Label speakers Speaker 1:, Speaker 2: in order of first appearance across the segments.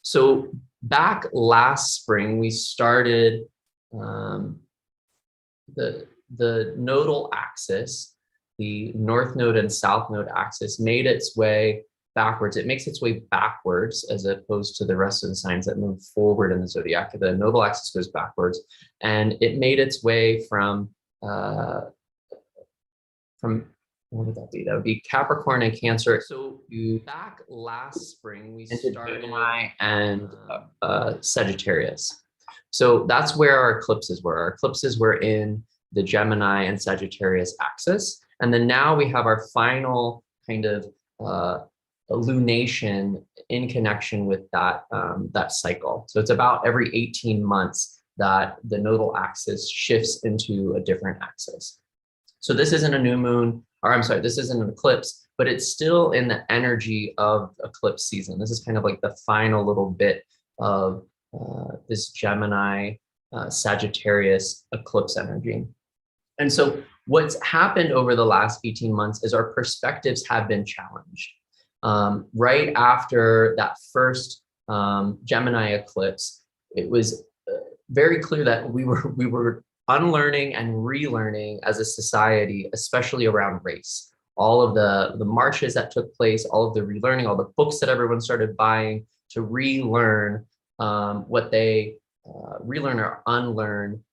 Speaker 1: So back last spring, we started um, the nodal axis, the north node and south node axis made its way backwards. It makes its way backwards as opposed to the rest of the signs that move forward in the zodiac. The nodal axis goes backwards, and it made its way from what would that be? That would be Capricorn and Cancer. So back last spring, we started Gemini and Sagittarius. So that's where our eclipses were. Our eclipses were in the Gemini and Sagittarius axis. And then now we have our final kind of lunation in connection with that, that cycle. So it's about every 18 months that the nodal axis shifts into a different axis. So this isn't a new moon, or I'm sorry, this isn't an eclipse, but it's still in the energy of eclipse season. This is kind of like the final little bit of this Gemini Sagittarius eclipse energy. And so what's happened over the last 18 months is our perspectives have been challenged. Right after that first Gemini eclipse, it was very clear that we were unlearning and relearning as a society, especially around race. All of the marches that took place, all of the relearning, all the books that everyone started buying to relearn what they relearn or unlearn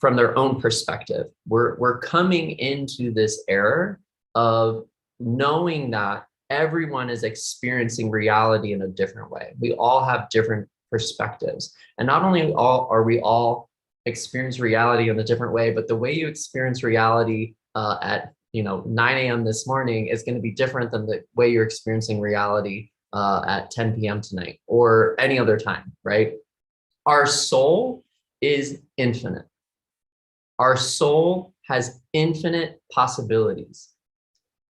Speaker 1: from their own perspective. We're coming into this era of knowing that everyone is experiencing reality in a different way. We all have different perspectives. And not only are we all experience reality in a different way, but the way you experience reality at 9 a.m. this morning is going to be different than the way you're experiencing reality at 10 p.m. tonight or any other time, right? Our soul is infinite. Our soul has infinite possibilities.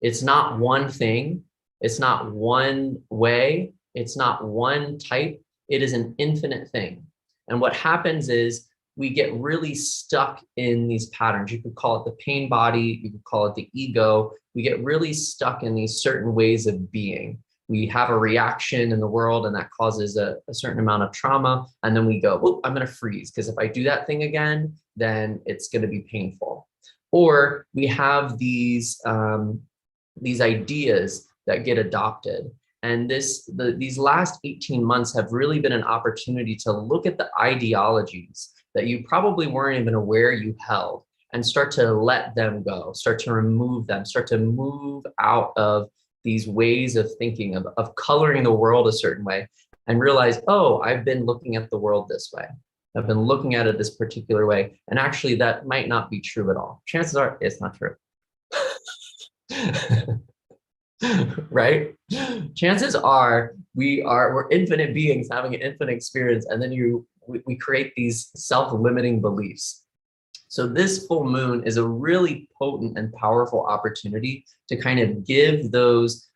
Speaker 1: It's not one thing. It's not one way. It's not one type. It is an infinite thing. And what happens is we get really stuck in these patterns. You could call it the pain body. You could call it the ego. We get really stuck in these certain ways of being. We have a reaction in the world and that causes a certain amount of trauma. And then we go, oh, I'm going to freeze because if I do that thing again, then it's going to be painful. Or we have these ideas that get adopted. And these last 18 months have really been an opportunity to look at the ideologies that you probably weren't even aware you held and start to let them go, start to remove them, start to move out of these ways of thinking, of coloring the world a certain way and realize, oh, I've been looking at the world this way. I've been looking at it this particular way. And actually that might not be true at all. Chances are it's not true. Right? Chances are we're infinite beings having an infinite experience, and then we create these self-limiting beliefs. So this full moon is a really potent and powerful opportunity to kind of give those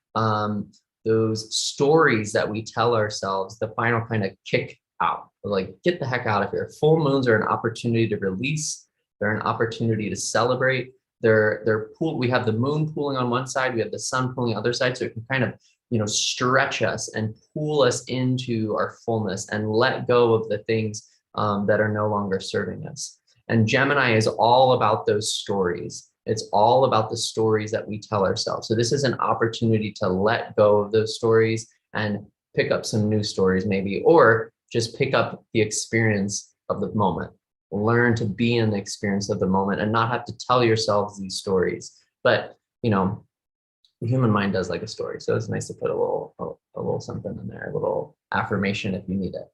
Speaker 1: stories that we tell ourselves the final kind of kick out, like get the heck out of here. Full moons are an opportunity to release. They're an opportunity to celebrate. We have the moon pulling on one side, we have the sun pulling on the other side, so it can kind of stretch us and pull us into our fullness and let go of the things that are no longer serving us. And Gemini is all about those stories. It's all about the stories that we tell ourselves. So this is an opportunity to let go of those stories and pick up some new stories maybe, or just pick up the experience of the moment. Learn to be in the experience of the moment and not have to tell yourselves these stories. But, the human mind does like a story. So it's nice to put a little something in there, a little affirmation if you need it.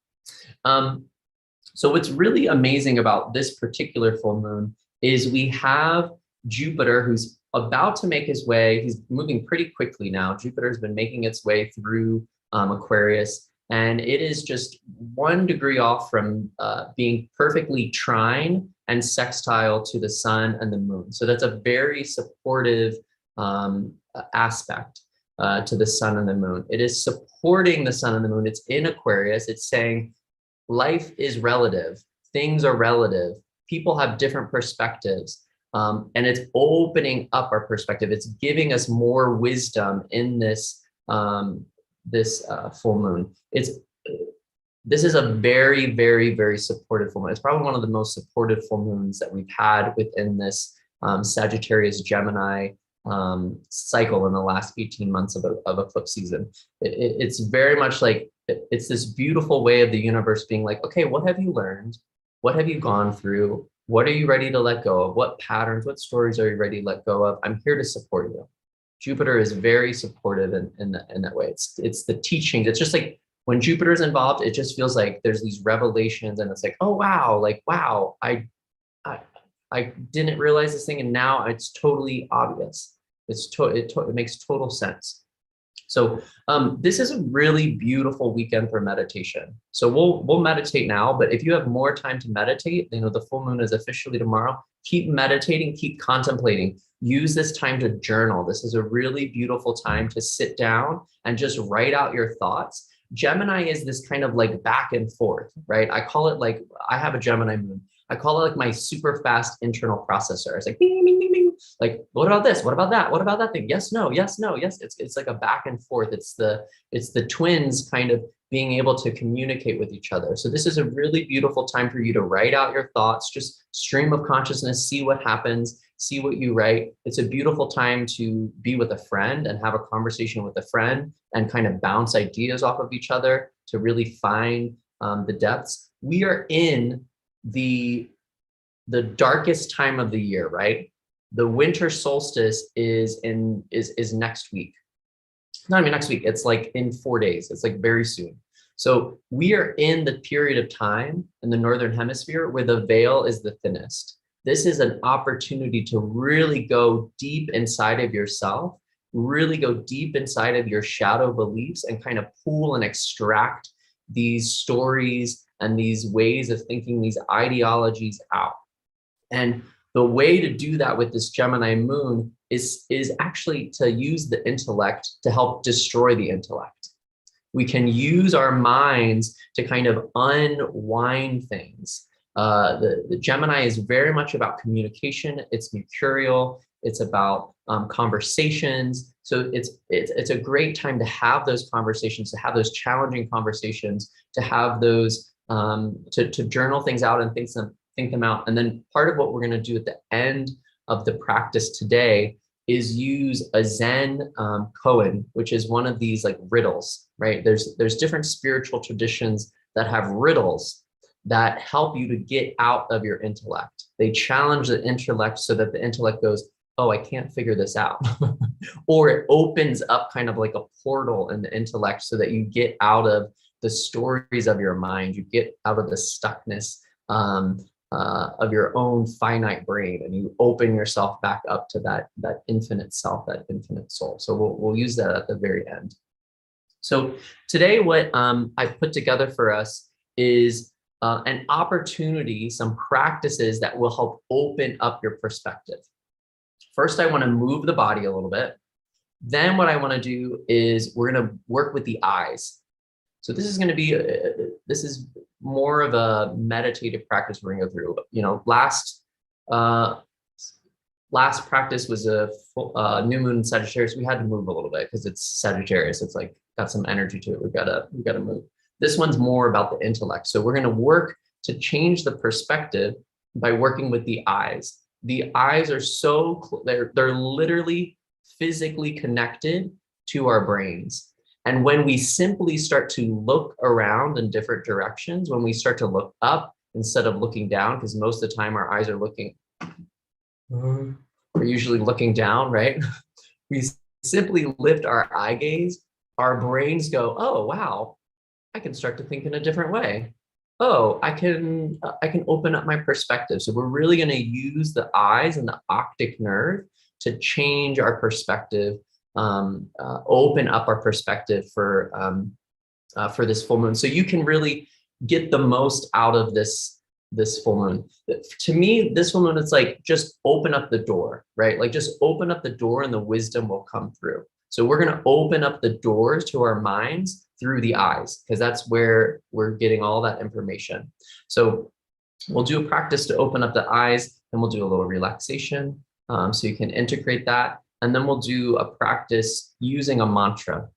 Speaker 1: So what's really amazing about this particular full moon is we have Jupiter, who's about to make his way. He's moving pretty quickly now. Jupiter's been making its way through Aquarius, and it is just 1 degree off from being perfectly trine and sextile to the sun and the moon. So that's a very supportive aspect to the sun and the moon. It is supporting the sun and the moon. It's in Aquarius. It's saying life is relative. Things are relative. People have different perspectives. And it's opening up our perspective. It's giving us more wisdom in this full moon. It's this is a very, very, very supportive full moon. It's probably one of the most supportive full moons that we've had within this Sagittarius Gemini cycle in the last 18 months of eclipse season. It's very much like, it's this beautiful way of the universe being like, okay, what have you learned? What have you gone through? What are you ready to let go of? What patterns, what stories are you ready to let go of? I'm here to support you. Jupiter is very supportive in that way. It's the teachings. It's just like when Jupiter's involved, it just feels like there's these revelations, and it's like, oh wow, like wow, I didn't realize this thing, and now it's totally obvious. It makes total sense. So this is a really beautiful weekend for meditation. So we'll meditate now, but if you have more time to meditate, the full moon is officially tomorrow. Keep meditating, keep contemplating. Use this time to journal. This is a really beautiful time to sit down and just write out your thoughts. Gemini is this kind of like back and forth, right? I call it like, I have a Gemini moon. I call it like my super fast internal processor. It's like bing, bing, bing, bing. Like, what about this? What about that? What about that thing? Yes, no, yes, no, yes. It's like a back and forth. It's the twins kind of being able to communicate with each other. So this is a really beautiful time for you to write out your thoughts, just stream of consciousness, see what happens, see what you write. It's a beautiful time to be with a friend and have a conversation with a friend and kind of bounce ideas off of each other to really find the depths. We are in the darkest time of the year, right? The winter solstice is next week. Not even next week, it's like in 4 days. It's like very soon. So we are in the period of time in the Northern Hemisphere where the veil is the thinnest. This is an opportunity to really go deep inside of yourself, really go deep inside of your shadow beliefs and kind of pull and extract these stories and these ways of thinking, these ideologies out. And the way to do that with this Gemini moon is actually to use the intellect to help destroy the intellect. We can use our minds to kind of unwind things. The Gemini is very much about communication. It's mercurial. It's about conversations. So it's a great time to have those conversations, to have those challenging conversations, to have those to journal things out and think them out. And then part of what we're going to do at the end of the practice today is use a Zen koan, which is one of these like riddles, right? There's different spiritual traditions that have riddles that help you to get out of your intellect. They challenge the intellect so that the intellect goes, oh, I can't figure this out. Or it opens up kind of like a portal in the intellect so that you get out of the stories of your mind, you get out of the stuckness of your own finite brain, and you open yourself back up to that infinite self, that infinite soul. So we'll use that at the very end. So today what I put together for us is an opportunity, some practices that will help open up your perspective. First, I want to move the body a little bit. Then what I want to do is we're going to work with the eyes. So this is going to be, this is more of a meditative practice we're going to go through. Last practice was a new moon in Sagittarius. We had to move a little bit because it's Sagittarius. It's like got some energy to it. We've got to move. This one's more about the intellect. So we're going to work to change the perspective by working with the eyes. The eyes are they're literally physically connected to our brains. And when we simply start to look around in different directions, when we start to look up instead of looking down, because most of the time our eyes are looking, we're usually looking down, right? We simply lift our eye gaze, our brains go, oh, wow, I can start to think in a different way. Oh, I can open up my perspective. So we're really going to use the eyes and the optic nerve to change our perspective, open up our perspective for this full moon. So you can really get the most out of this full moon. To me, this full moon, it's like just open up the door, right? Like just open up the door and the wisdom will come through. So we're going to open up the doors to our minds through the eyes, because that's where we're getting all that information. So we'll do a practice to open up the eyes, and we'll do a little relaxation so you can integrate that. And then we'll do a practice using a mantra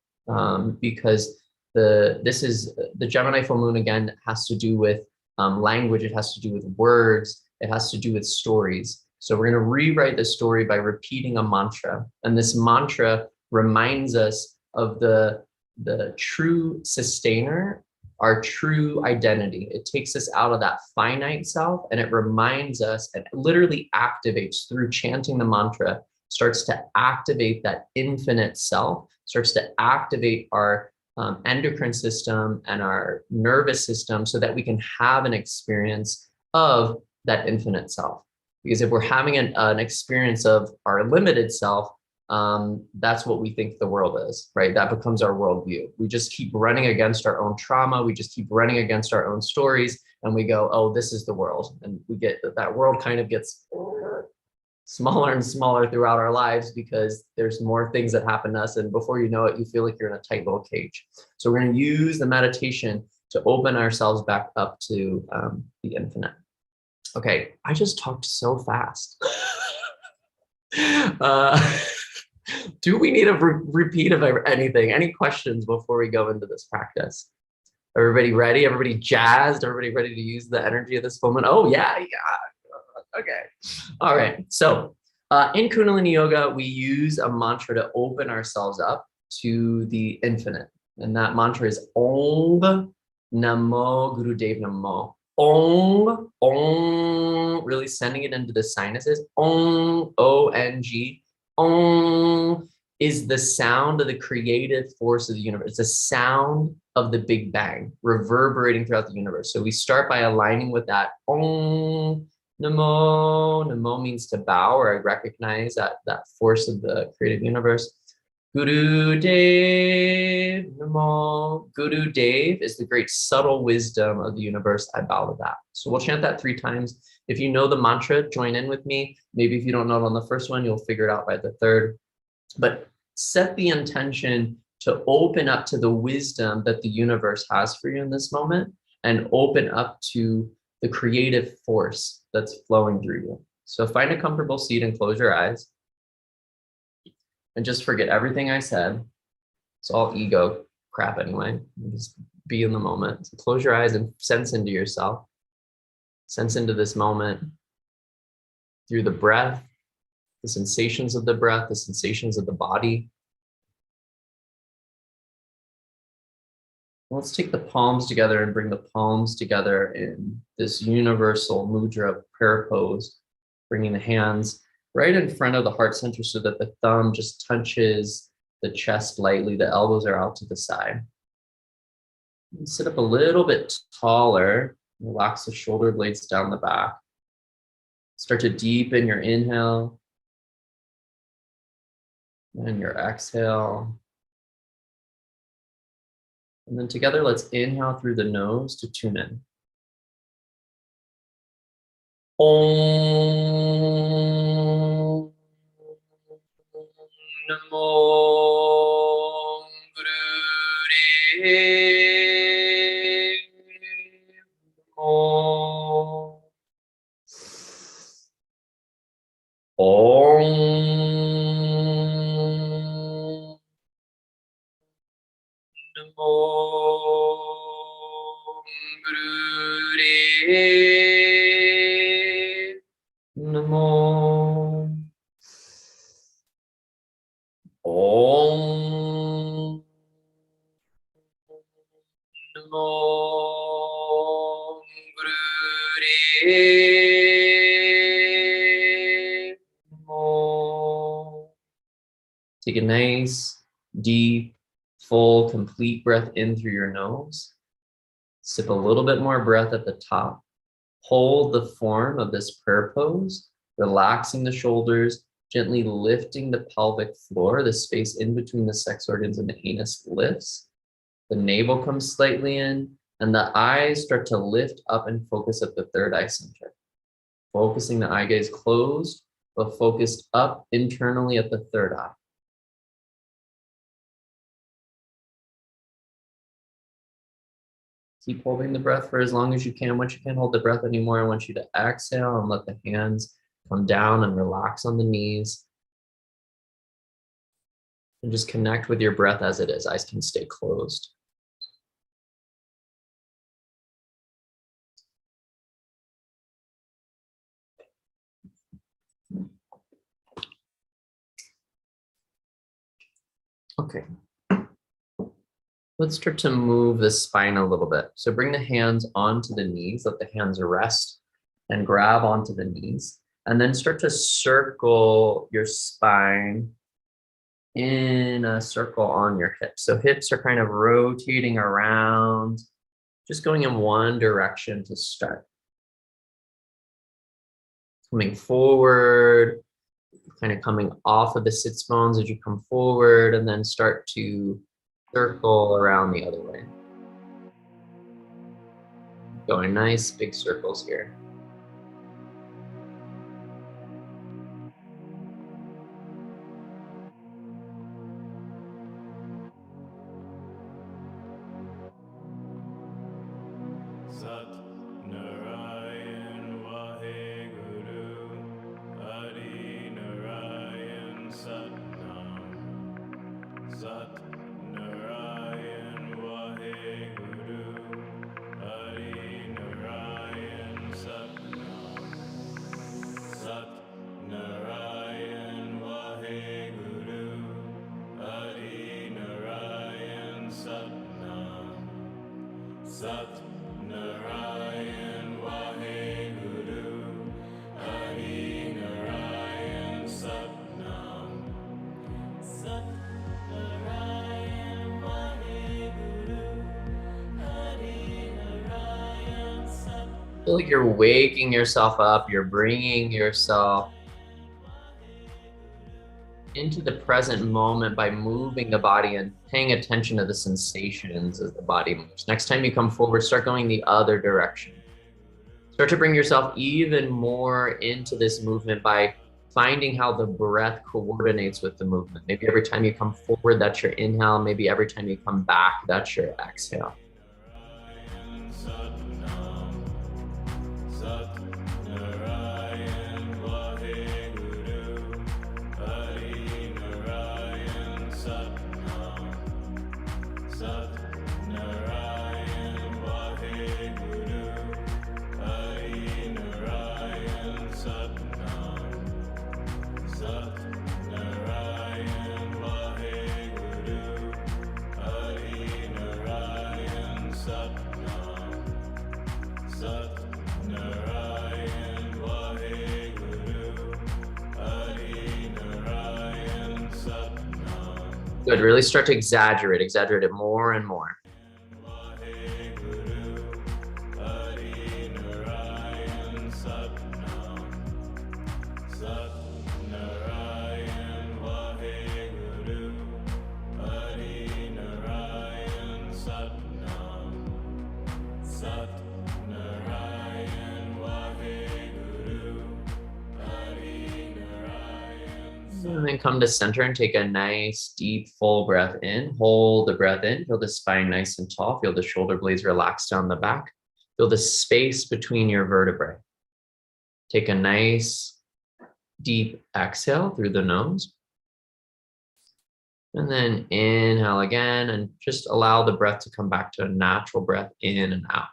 Speaker 1: because This is the Gemini full moon, again, has to do with language. It has to do with words. It has to do with stories. So we're going to rewrite the story by repeating a mantra. And this mantra reminds us of the true sustainer, our true identity. It takes us out of that finite self, and it reminds us, and literally activates through chanting the mantra, starts to activate that infinite self, starts to activate our endocrine system and our nervous system so that we can have an experience of that infinite self. Because if we're having an experience of our limited self, that's what we think the world is, right? That becomes our worldview. We just keep running against our own trauma. We just keep running against our own stories, and we go, oh, this is the world. And we get that world kind of gets smaller and smaller throughout our lives because there's more things that happen to us. And before you know it, you feel like you're in a tight little cage. So we're going to use the meditation to open ourselves back up to the infinite. Okay, I just talked so fast. Do we need a repeat of anything? Any questions before we go into this practice? Everybody ready? Everybody jazzed? Everybody ready to use the energy of this moment? Oh, yeah. Okay. All right. So in Kundalini Yoga, we use a mantra to open ourselves up to the infinite. And that mantra is Om Namo Gurudev Namo. Om, really sending it into the sinuses. Om, O-N-G. Om is the sound of the creative force of the universe. It's a sound of the Big Bang reverberating throughout the universe. So we start by aligning with that. Om Namo. Namo means to bow, or I recognize that force of the creative universe. Guru Dev Namo. Guru Dev is the great subtle wisdom of the universe. I bow to that. So we'll chant that 3 times. If you know the mantra, join in with me. Maybe if you don't know it on the first one, you'll figure it out by the 3rd. But set the intention to open up to the wisdom that the universe has for you in this moment, and open up to the creative force that's flowing through you. So find a comfortable seat and close your eyes. And just forget everything I said. It's all ego crap anyway. Just be in the moment. So close your eyes and sense into yourself. Sense into this moment through the breath, the sensations of the breath, the sensations of the body. Let's take the palms together and bring the palms together in this universal mudra prayer pose, bringing the hands right in front of the heart center so that the thumb just touches the chest lightly. The elbows are out to the side. And sit up a little bit taller. Relax the shoulder blades down the back. Start to deepen your inhale and your exhale. And then together, let's inhale through the nose to tune in. Om Namo Gurudev Namo. Om Namo Gurudev Namo. Om Namo Gurudev Namo. Take a nice, deep, full, complete breath in through your nose. Sip a little bit more breath at the top. Hold the form of this prayer pose, relaxing the shoulders, gently lifting the pelvic floor. The space in between the sex organs and the anus lifts. The navel comes slightly in, and the eyes start to lift up and focus at the 3rd eye center. Focusing the eye gaze closed, but focused up internally at the 3rd eye. Keep holding the breath for as long as you can. Once you can't hold the breath anymore, I want you to exhale and let the hands come down and relax on the knees. And just connect with your breath as it is. Eyes can stay closed. Okay. Let's start to move the spine a little bit. So bring the hands onto the knees, let the hands rest and grab onto the knees. And then start to circle your spine in a circle on your hips. So hips are kind of rotating around, just going in one direction to start. Coming forward, kind of coming off of the sits bones as you come forward, and then start to circle around the other way. Going nice big circles here. Feel like you're waking yourself up, you're bringing yourself into the present moment by moving the body and paying attention to the sensations as the body moves. Next time you come forward, start going the other direction. Start to bring yourself even more into this movement by finding how the breath coordinates with the movement. Maybe every time you come forward, that's your inhale. Maybe every time you come back, that's your exhale. Good, really start to exaggerate it more and more. And then come to center and take a nice, deep, full breath in. Hold the breath in. Feel the spine nice and tall. Feel the shoulder blades relax down the back. Feel the space between your vertebrae. Take a nice, deep exhale through the nose. And then inhale again and just allow the breath to come back to a natural breath in and out.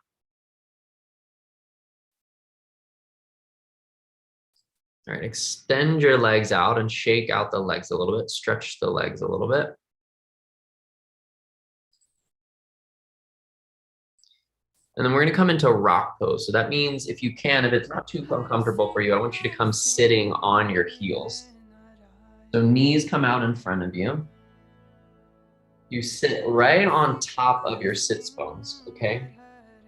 Speaker 1: All right, extend your legs out and shake out the legs a little bit. Stretch the legs a little bit. And then we're going to come into rock pose. So that means if you can, if it's not too uncomfortable for you, I want you to come sitting on your heels. So knees come out in front of you. You sit right on top of your sits bones, okay?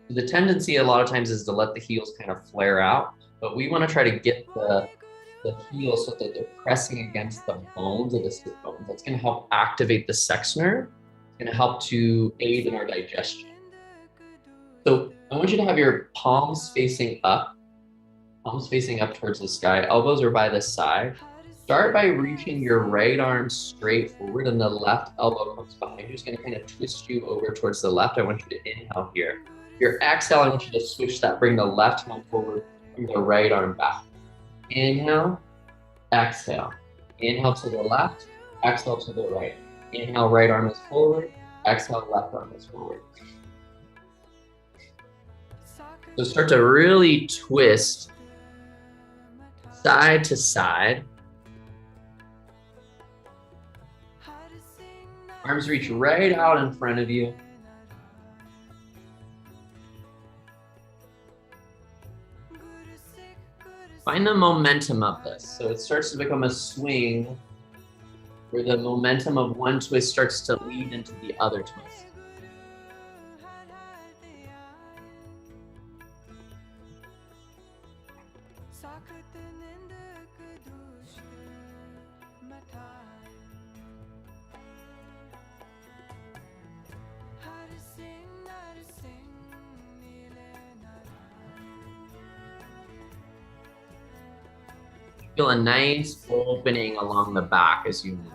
Speaker 1: The tendency a lot of times is to let the heels kind of flare out, but we want to try to get the heels so that they're pressing against the bones of the sit bones. That's going to help activate the sex nerve. It's going to help to aid in our digestion. So I want you to have your palms facing up towards the sky. Elbows are by the side. Start by reaching your right arm straight forward and the left elbow comes behind you. It's going to kind of twist you over towards the left. I want you to inhale here. Your exhale, I want you to switch that. Bring the left hand forward, bring the right arm back. Inhale, exhale. Inhale to the left, exhale to the right. Inhale, right arm is forward. Exhale, left arm is forward. So start to really twist side to side. Arms reach right out in front of you. Find the momentum of this. So it starts to become a swing where the momentum of one twist starts to lead into the other twist. Feel a nice opening along the back as you move.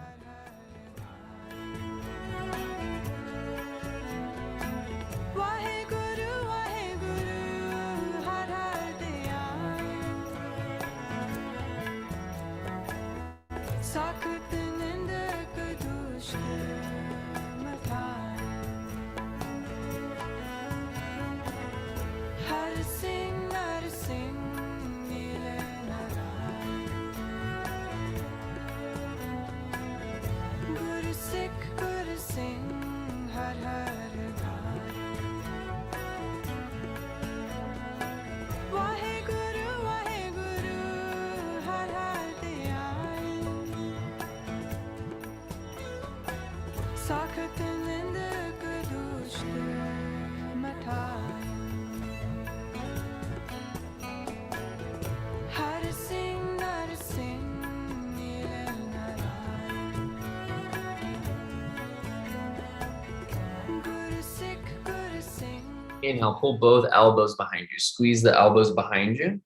Speaker 1: Inhale, pull both elbows behind you. Squeeze the elbows behind you.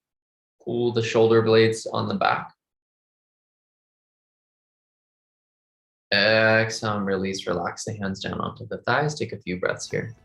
Speaker 1: Pull the shoulder blades on the back. Exhale and release. Relax the hands down onto the thighs. Take a few breaths here.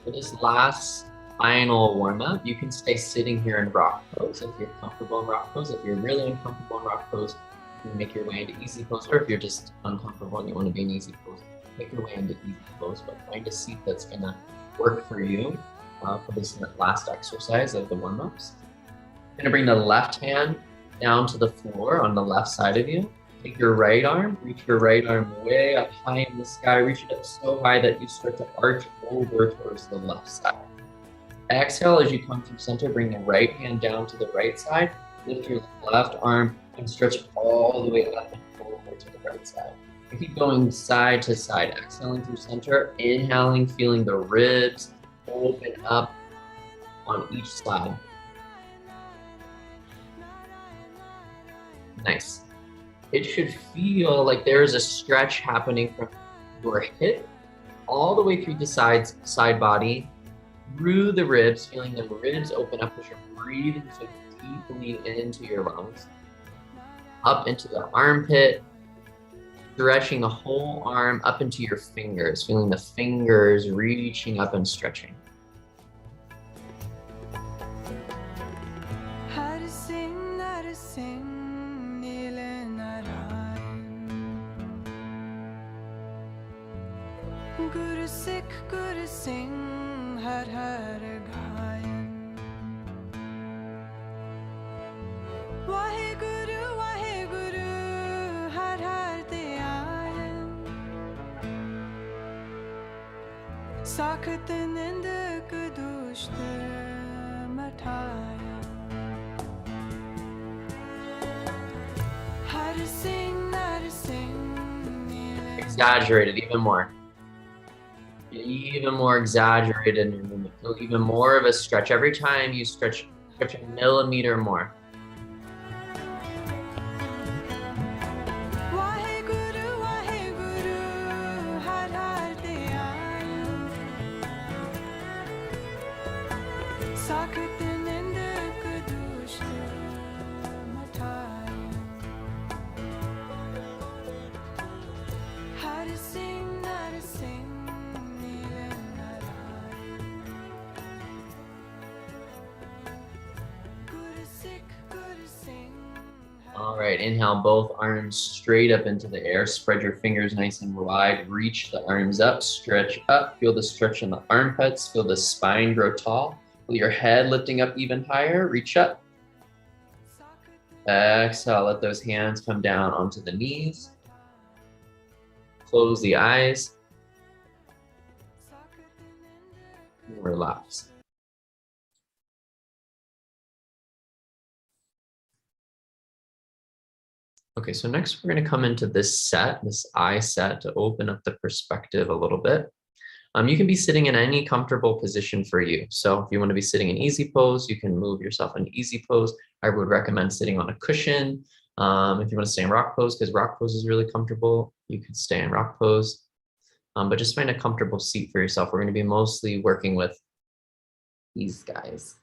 Speaker 1: For this last final warm-up, you can stay sitting here in rock pose if you're comfortable in rock pose. If you're really uncomfortable in rock pose, you can make your way into easy pose. Or if you're just uncomfortable and you want to be in easy pose, make your way into easy pose. But find a seat that's gonna work for you for this last exercise of the warm-ups. You're gonna bring the left hand down to the floor on the left side of you. Take your right arm, reach your right arm way up high in the sky. Reach it up so high that you start to arch over towards the left side. Exhale as you come through center, bring the right hand down to the right side. Lift your left arm and stretch all the way up and over to the right side. And keep going side to side, exhaling through center, inhaling, feeling the ribs open up on each side. Nice. It should feel like there is a stretch happening from your hip all the way through the side body, through the ribs, feeling the ribs open up as you're breathing so deeply into your lungs, up into the armpit, stretching the whole arm up into your fingers, feeling the fingers reaching up and stretching.
Speaker 2: Guru Sikh Guru Singh Har Har Gayan Waheguru Waheguru Har Har Dhyan Sakht Nind Kudusht Mataya Har Singh Nar Singh.
Speaker 1: Exaggerated even more. Even more exaggerated in your movement. Feel even more of a stretch. Every time you stretch a millimeter more.
Speaker 2: Sick
Speaker 1: All right, inhale, both arms straight up into the air. Spread your fingers nice and wide. Reach the arms up, stretch up. Feel the stretch in the armpits. Feel the spine grow tall. Feel your head lifting up even higher. Reach up. Exhale, let those hands come down onto the knees. Close the eyes. Relax. Okay, so next we're going to come into this eye set, to open up the perspective a little bit. You can be sitting in any comfortable position for you. So if you want to be sitting in easy pose, you can move yourself in easy pose. I would recommend sitting on a cushion. If you want to stay in rock pose, because rock pose is really comfortable, you could stay in rock pose. But just find a comfortable seat for yourself. We're going to be mostly working with these guys.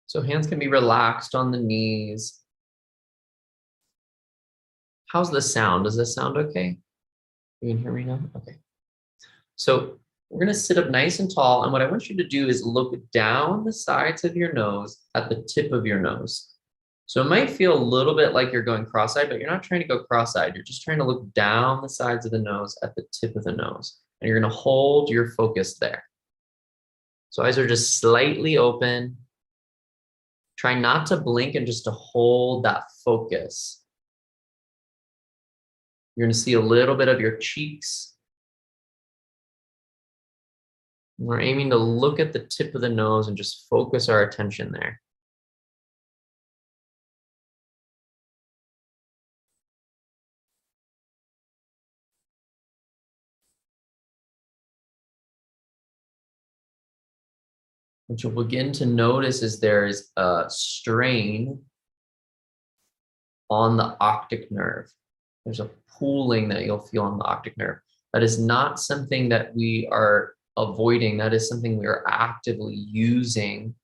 Speaker 1: So hands can be relaxed on the knees. How's the sound? Does this sound okay? You can hear me now? Okay. So we're gonna sit up nice and tall. And what I want you to do is look down the sides of your nose at the tip of your nose. So it might feel a little bit like you're going cross-eyed, but you're not trying to go cross-eyed. You're just trying to look down the sides of the nose at the tip of the nose. And you're gonna hold your focus there. So eyes are just slightly open. Try not to blink and just to hold that focus. You're gonna see a little bit of your cheeks. We're aiming to look at the tip of the nose and just focus our attention there. What you'll begin to notice is there is a strain on the optic nerve. There's a pooling that you'll feel on the optic nerve. That is not something that we are avoiding. That is something we are actively using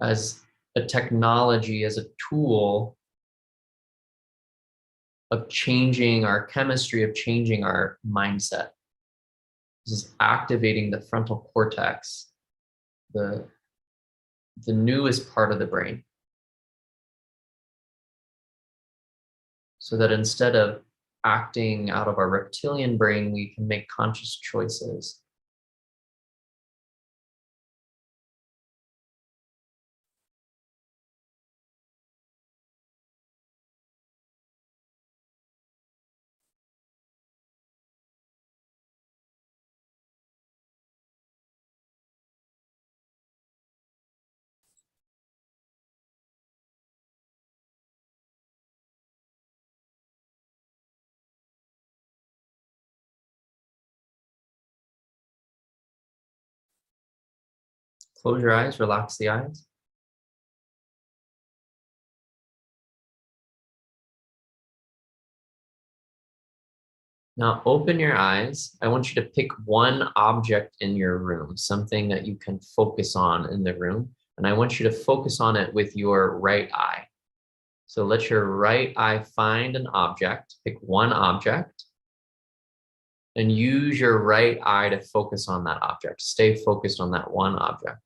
Speaker 1: as a technology, as a tool of changing our chemistry, of changing our mindset. This is activating the frontal cortex, the newest part of the brain. So that instead of acting out of our reptilian brain, we can make conscious choices. Close your eyes, relax the eyes. Now open your eyes. I want you to pick one object in your room, something that you can focus on in the room. And I want you to focus on it with your right eye. So let your right eye find an object, pick one object, and use your right eye to focus on that object. Stay focused on that one object.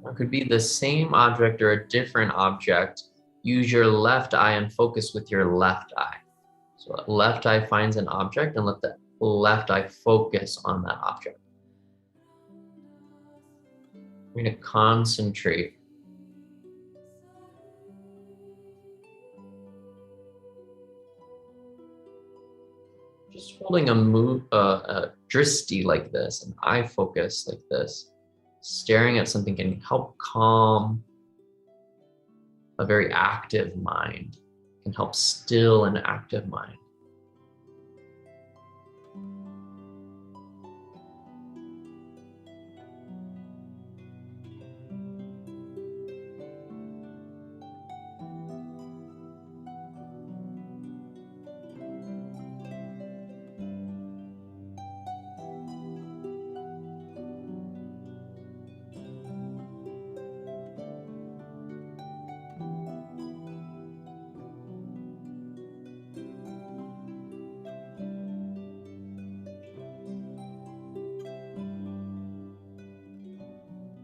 Speaker 1: It could be the same object or a different object. Use your left eye and focus with your left eye. So left eye finds an object and let the left eye focus on that object. We're going to concentrate. Just holding a drishti like this, an eye focus like this, staring at something can help calm a very active mind, can help still an active mind.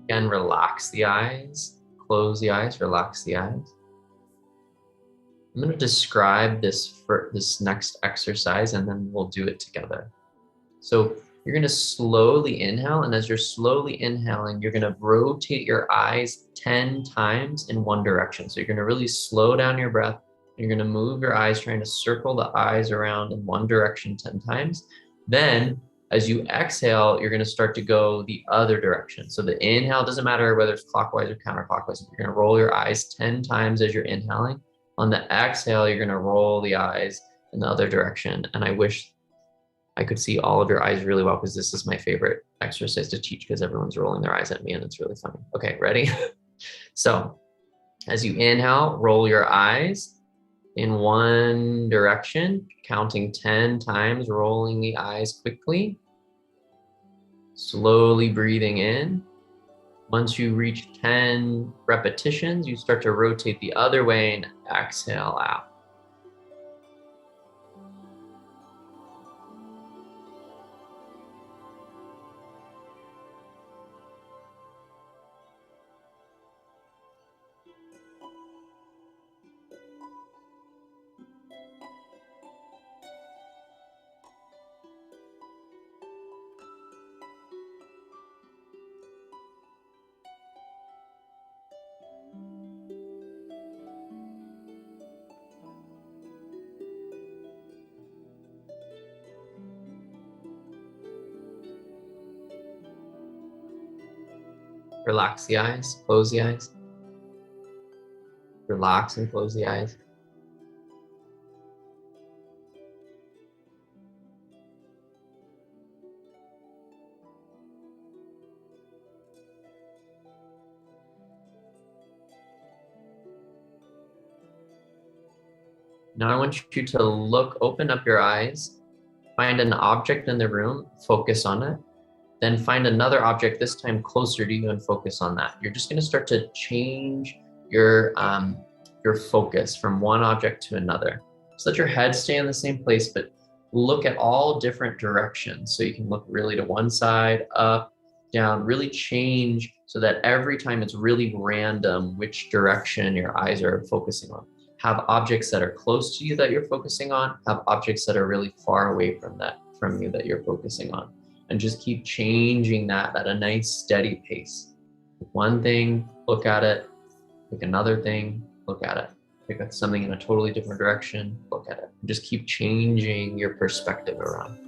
Speaker 1: Again, relax the eyes, close the eyes, relax the eyes. I'm going to describe this next exercise and then we'll do it together. So you're going to slowly inhale, and as you're slowly inhaling, you're going to rotate your eyes 10 times in one direction. So you're going to really slow down your breath. You're going to move your eyes, trying to circle the eyes around in one direction 10 times. Then as you exhale, you're going to start to go the other direction. So the inhale, doesn't matter whether it's clockwise or counterclockwise. You're going to roll your eyes 10 times as you're inhaling. On the exhale, you're going to roll the eyes in the other direction. And I wish I could see all of your eyes really well, because this is my favorite exercise to teach, because everyone's rolling their eyes at me and it's really funny. Okay, ready? So as you inhale, roll your eyes in one direction, counting 10 times, rolling the eyes quickly, slowly breathing in. Once you reach 10 repetitions, you start to rotate the other way and exhale out. Relax the eyes, close the eyes. Relax and close the eyes. Now I want you to open up your eyes, find an object in the room, focus on it, then find another object, this time closer to you, and focus on that. You're just going to start to change your focus from one object to another. So let your head stay in the same place, but look at all different directions. So you can look really to one side, up, down, really change so that every time it's really random which direction your eyes are focusing on. Have objects that are close to you that you're focusing on, have objects that are really far away from you that you're focusing on. And just keep changing that at a nice steady pace. Pick one thing, look at it, pick another thing, look at it. Pick up something in a totally different direction, look at it. And just keep changing your perspective around.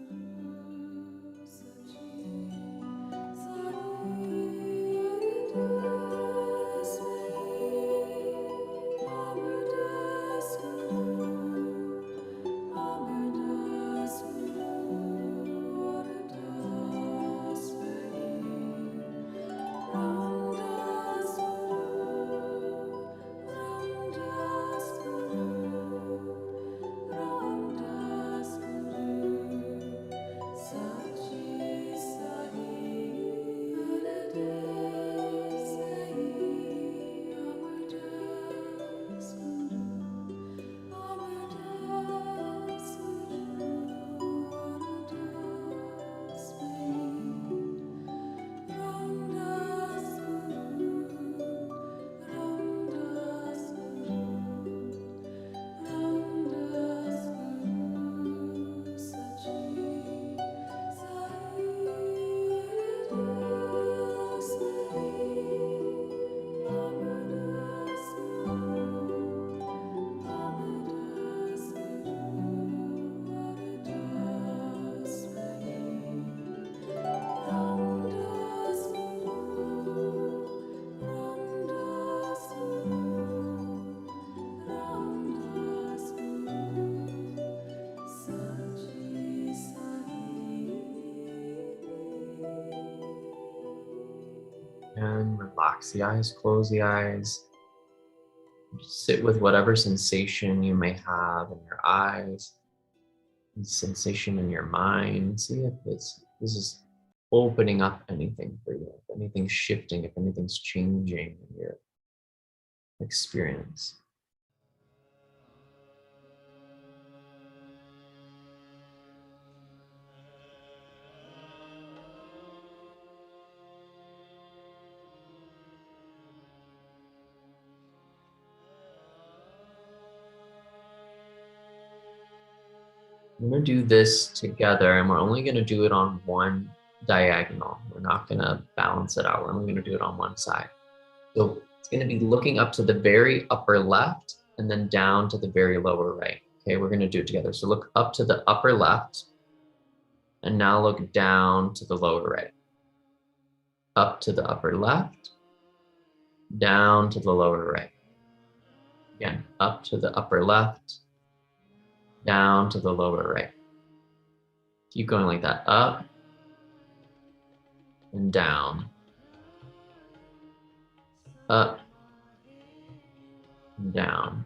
Speaker 1: relax the eyes, close the eyes. Just sit with whatever sensation you may have in your eyes, sensation in your mind. See if this is opening up anything for you, if anything's shifting, if anything's changing in your experience. We're going to do this together, and we're only going to do it on one diagonal. We're not going to balance it out. We're only going to do it on one side. So it's going to be looking up to the very upper left and then down to the very lower right. Okay, we're going to do it together. So look up to the upper left and now look down to the lower right. Up to the upper left, down to the lower right. Again, up to the upper left, down to the lower right. Keep going like that, up and down, up and down,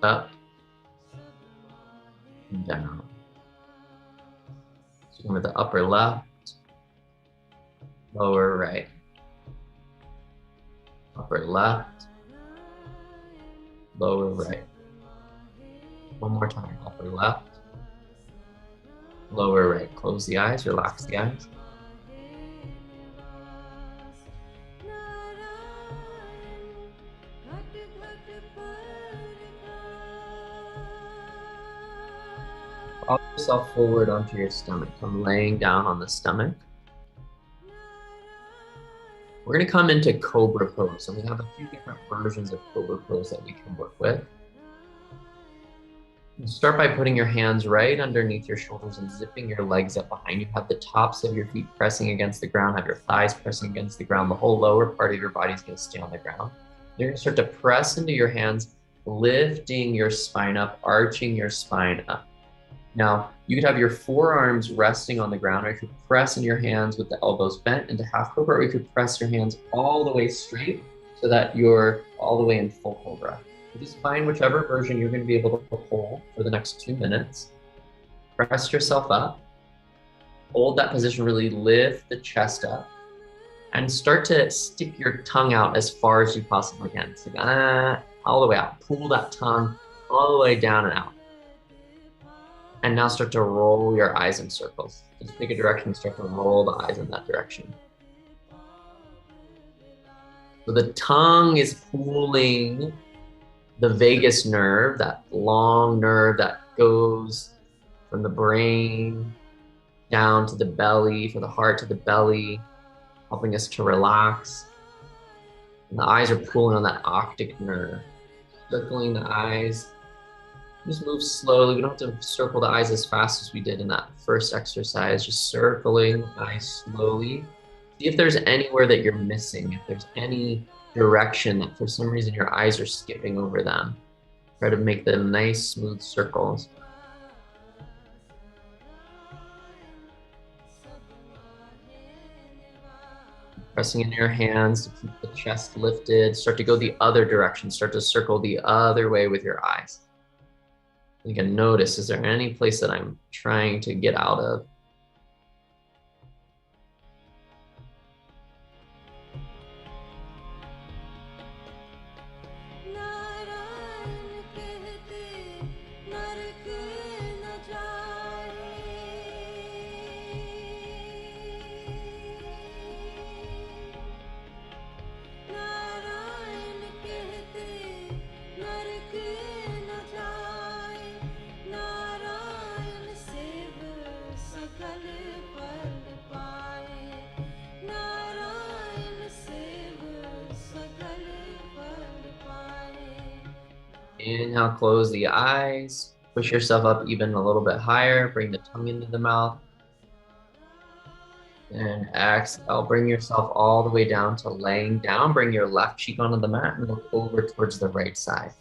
Speaker 1: up and down. So going with the upper left, lower right, upper left, lower right. One more time, upper left, lower right. Close the eyes, relax the eyes. Draw yourself forward onto your stomach. Come laying down on the stomach. We're going to come into Cobra Pose, and we have a few different versions of Cobra Pose that we can work with. Start by putting your hands right underneath your shoulders and zipping your legs up behind you. Have the tops of your feet pressing against the ground, have your thighs pressing against the ground. The whole lower part of your body is going to stay on the ground. You're going to start to press into your hands, lifting your spine up, arching your spine up. Now, you could have your forearms resting on the ground, or you could press in your hands with the elbows bent into half cobra, or you could press your hands all the way straight so that you're all the way in full cobra. Just find whichever version you're going to be able to hold for the next 2 minutes. Press yourself up. Hold that position, really lift the chest up. And start to stick your tongue out as far as you possibly can. So, all the way out. Pull that tongue all the way down and out. And now start to roll your eyes in circles. Just pick a direction, start to roll the eyes in that direction. So the tongue is pulling the vagus nerve, that long nerve that goes from the brain down to the belly, from the heart to the belly, helping us to relax. And the eyes are pulling on that optic nerve, circling the eyes. Just move slowly. We don't have to circle the eyes as fast as we did in that first exercise. Just circling the eyes slowly. See if there's anywhere that you're missing, if there's any direction that for some reason your eyes are skipping over them. Try to make them nice, smooth circles. Pressing in your hands to keep the chest lifted. Start to go the other direction. Start to circle the other way with your eyes. You can notice, is there any place that I'm trying to get out of? Inhale, close the eyes. Push yourself up even a little bit higher. Bring the tongue into the mouth. And exhale, bring yourself all the way down to laying down. Bring your left cheek onto the mat and look over towards the right side.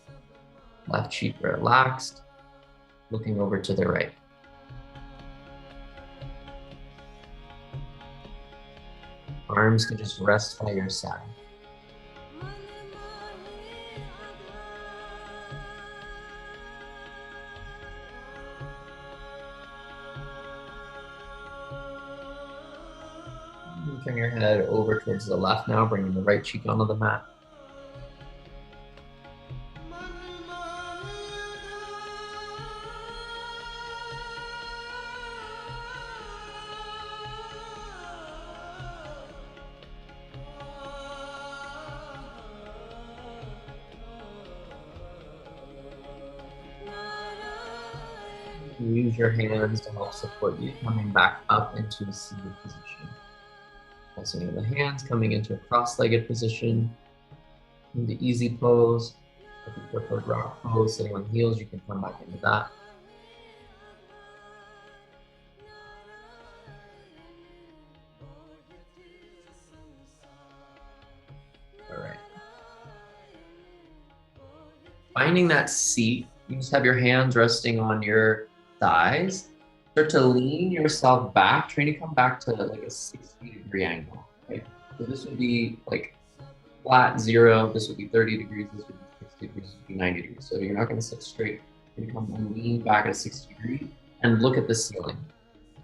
Speaker 1: Left cheek relaxed, looking over to the right. Arms can just rest by your side. Turn your head over towards the left now, bringing the right cheek onto the mat. Use your hands to help support you, coming back up into a seated position. Pulsing the hands, coming into a cross-legged position, into easy pose. If you prefer rock pose, sitting on heels, you can come back into that. All right. Finding that seat, you just have your hands resting on your thighs. Start to lean yourself back, trying to come back to like a 60-degree angle. Right? So this would be like flat 0. This would be 30 degrees. This would be 60 degrees. This would be 90 degrees. So you're not going to sit straight. You're going to come and lean back at 60 degrees and look at the ceiling.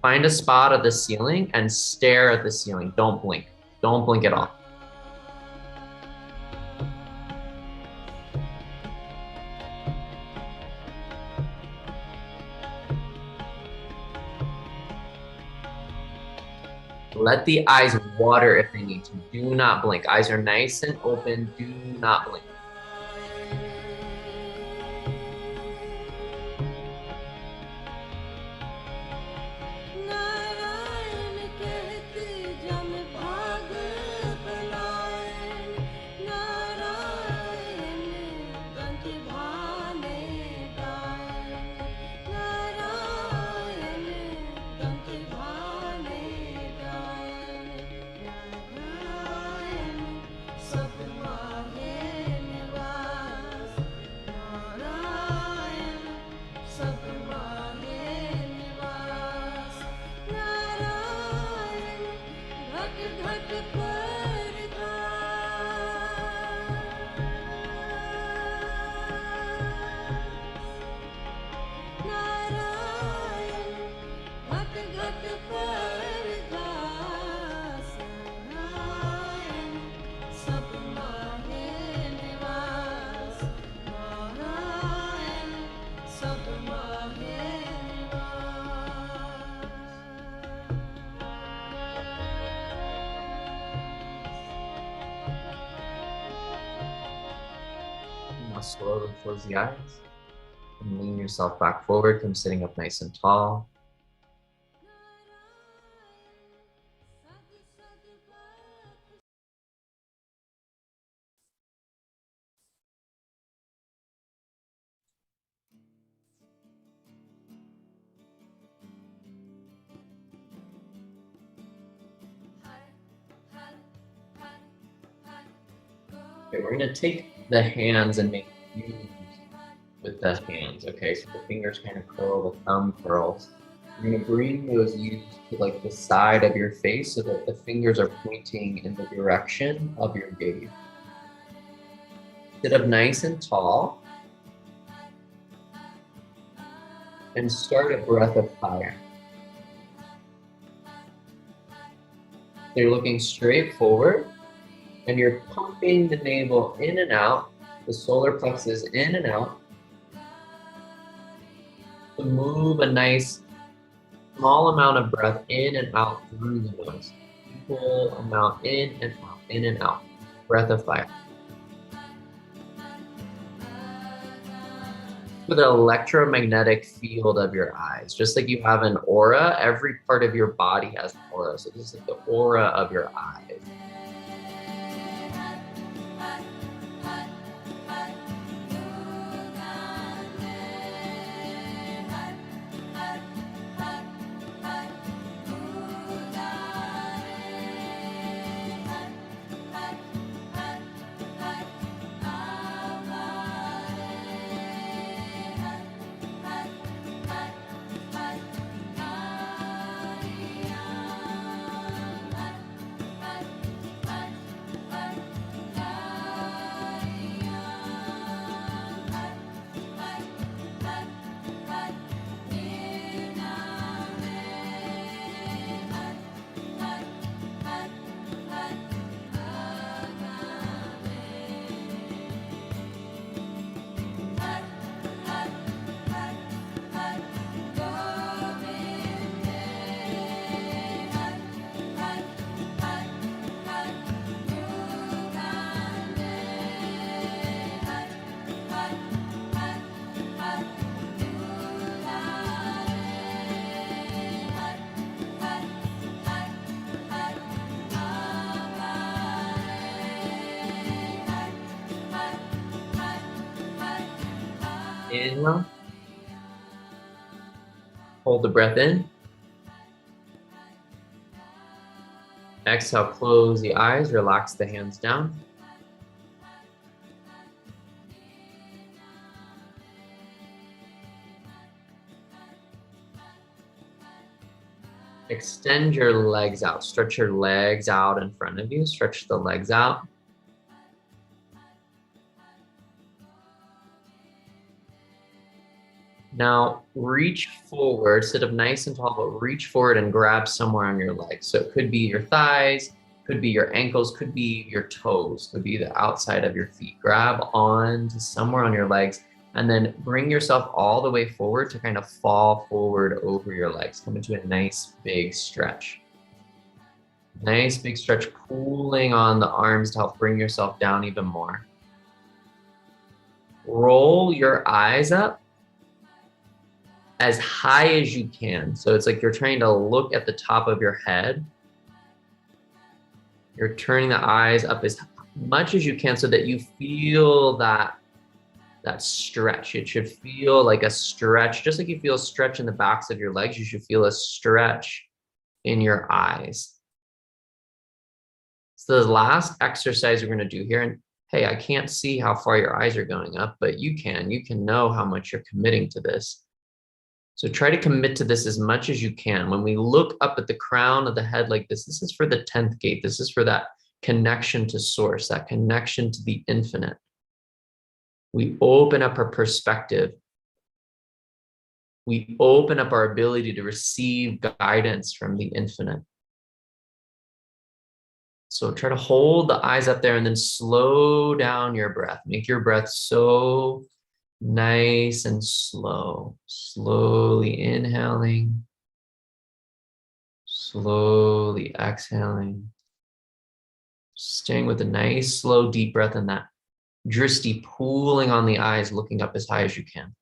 Speaker 1: Find a spot at the ceiling and stare at the ceiling. Don't blink. Don't blink at all. Let the eyes water if they need to. Do not blink. Eyes are nice and open. Do not blink. Slowly close the eyes and lean yourself back forward. Come sitting up nice and tall. Okay, we're gonna take the hands and make U's with the hands. Okay, so the fingers kind of curl, the thumb curls. You're gonna bring those U's to like the side of your face so that the fingers are pointing in the direction of your gaze. Sit up nice and tall. And start a breath of fire. You're looking straight forward and you're pumping the navel in and out, the solar plexus in and out, to move a nice small amount of breath in and out through the nose. Equal amount in and out, in and out. Breath of fire. For the electromagnetic field of your eyes, just like you have an aura, every part of your body has an aura. So this is like the aura of your eyes. Inhale. Hold the breath in. Exhale, close the eyes, relax the hands down. Extend your legs out. Stretch your legs out in front of you. Stretch the legs out. Now reach forward, sit up nice and tall, but reach forward and grab somewhere on your legs. So it could be your thighs, could be your ankles, could be your toes, could be the outside of your feet. Grab on to somewhere on your legs and then bring yourself all the way forward to kind of fall forward over your legs. Come into a nice big stretch. Nice big stretch, pulling on the arms to help bring yourself down even more. Roll your eyes up as high as you can. So it's like you're trying to look at the top of your head. You're turning the eyes up as much as you can so that you feel that stretch. It should feel like a stretch, just like you feel a stretch in the backs of your legs, you should feel a stretch in your eyes. So the last exercise we're gonna do here, and hey, I can't see how far your eyes are going up, but you can know how much you're committing to this. So try to commit to this as much as you can. When we look up at the crown of the head like this is for the 10th gate. This is for that connection to source, that connection to the infinite. We open up our perspective. We open up our ability to receive guidance from the infinite. So try to hold the eyes up there and then slow down your breath. Make your breath so nice and slow. Slowly inhaling, slowly exhaling. Staying with a nice, slow, deep breath in that drishti, pooling on the eyes, looking up as high as you can.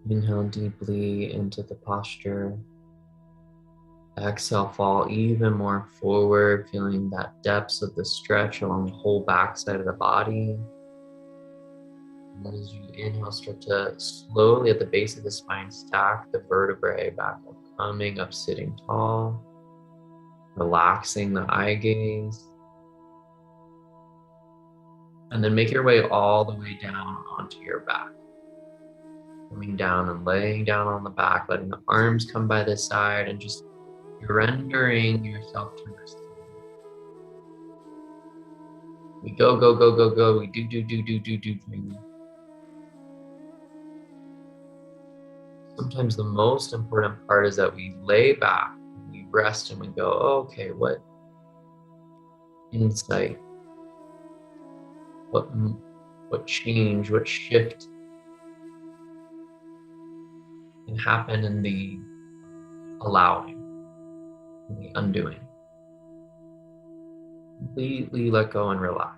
Speaker 1: Inhale deeply into the posture. Exhale, fall even more forward, feeling that depths of the stretch along the whole back side of the body. And then as you inhale, start to slowly at the base of the spine stack the vertebrae back up, coming up, sitting tall, relaxing the eye gaze. And then make your way all the way down onto your back. Coming down and laying down on the back, letting the arms come by the side and just surrendering yourself to receive. We go, go, go, go, go. We do. Sometimes the most important part is that we lay back, we rest, and we go, okay, what insight, what what change, what shift can happen in the allowing, in the undoing. Completely let go and relax.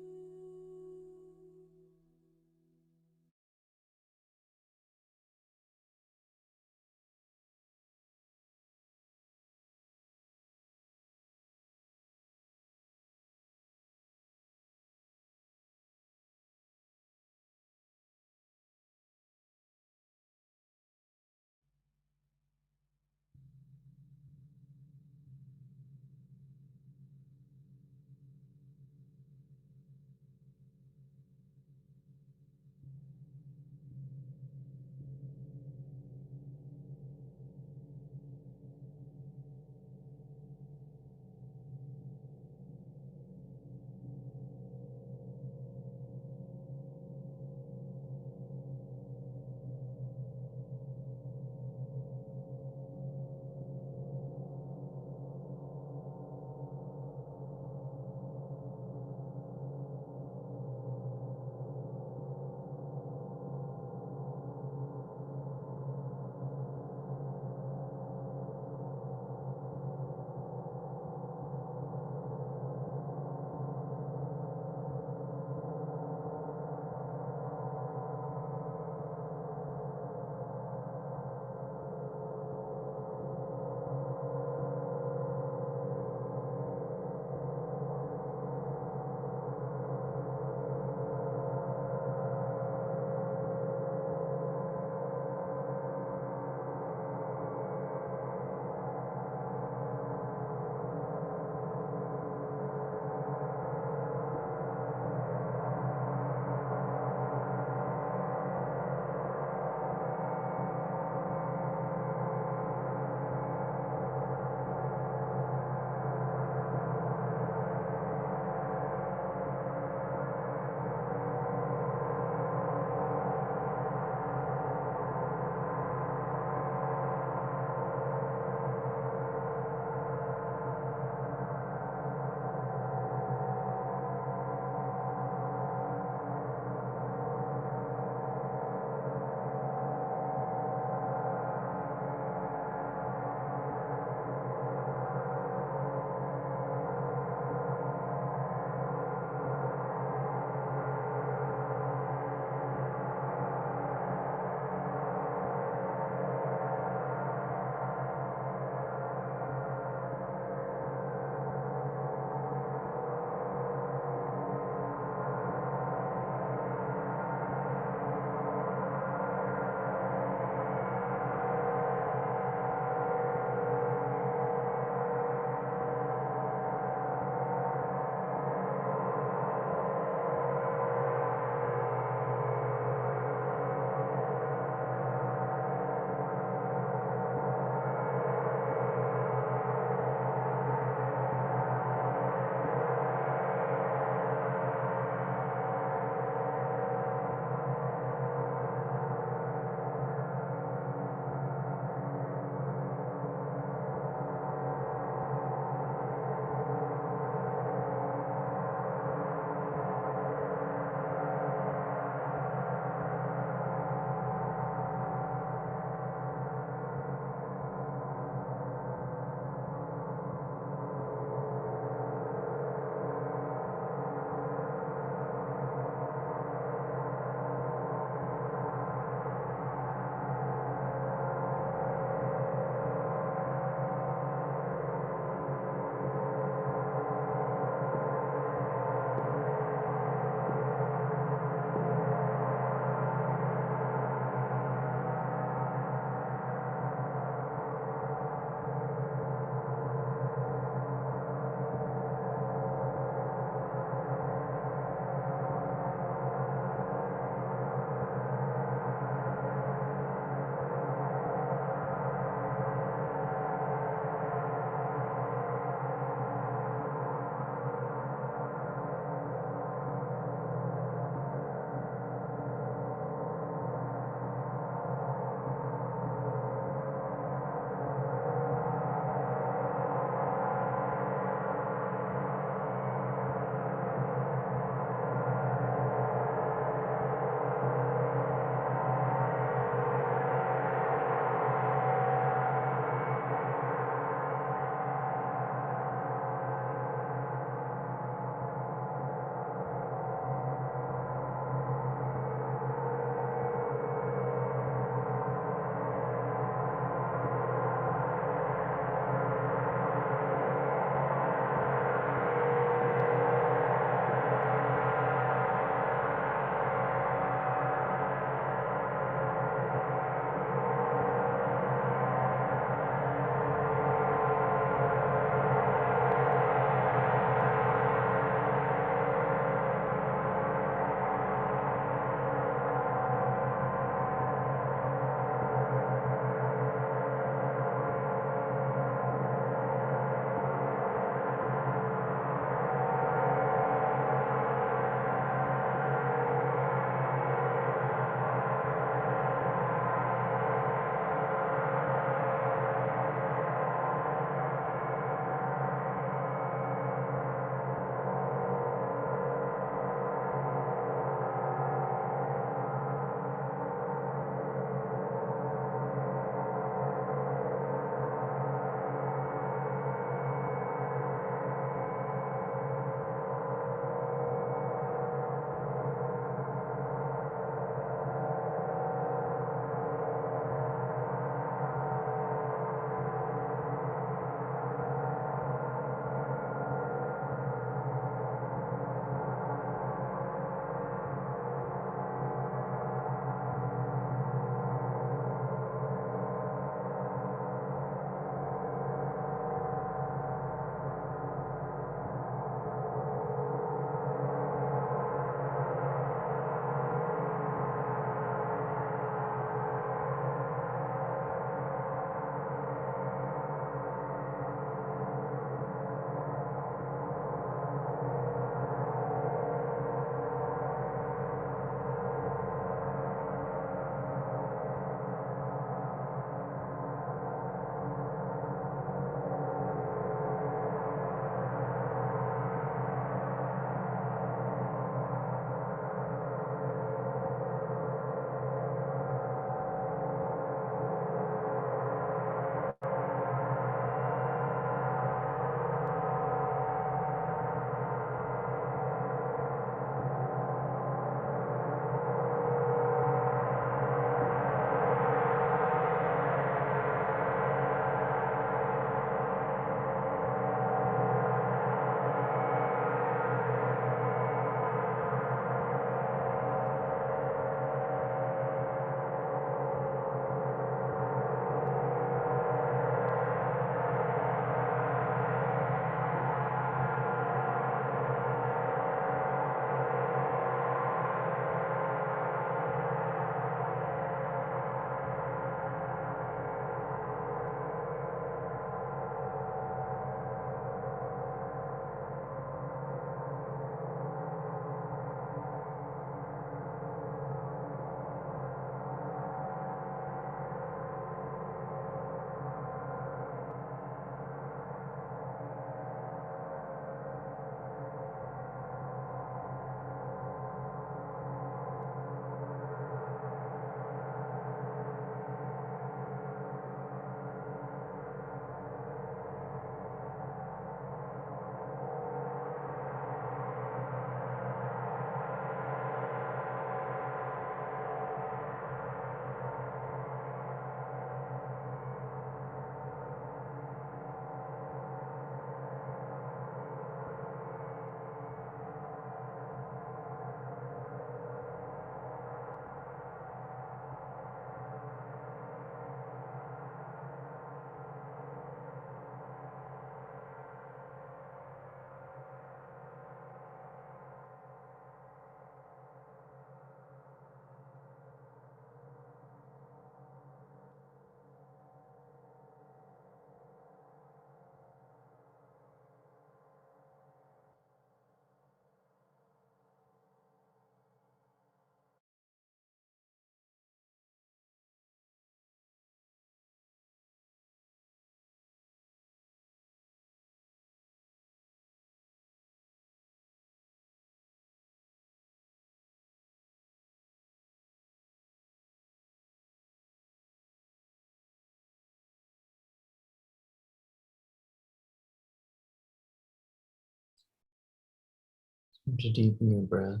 Speaker 1: To deepen your breath.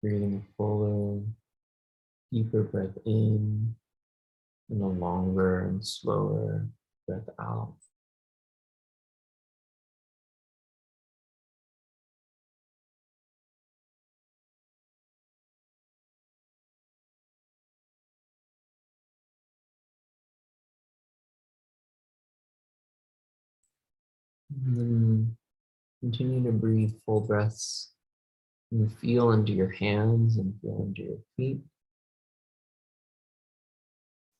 Speaker 1: Breathing a fuller, deeper breath in, and a longer and slower breath out. And then continue to breathe full breaths and feel into your hands and feel into your feet.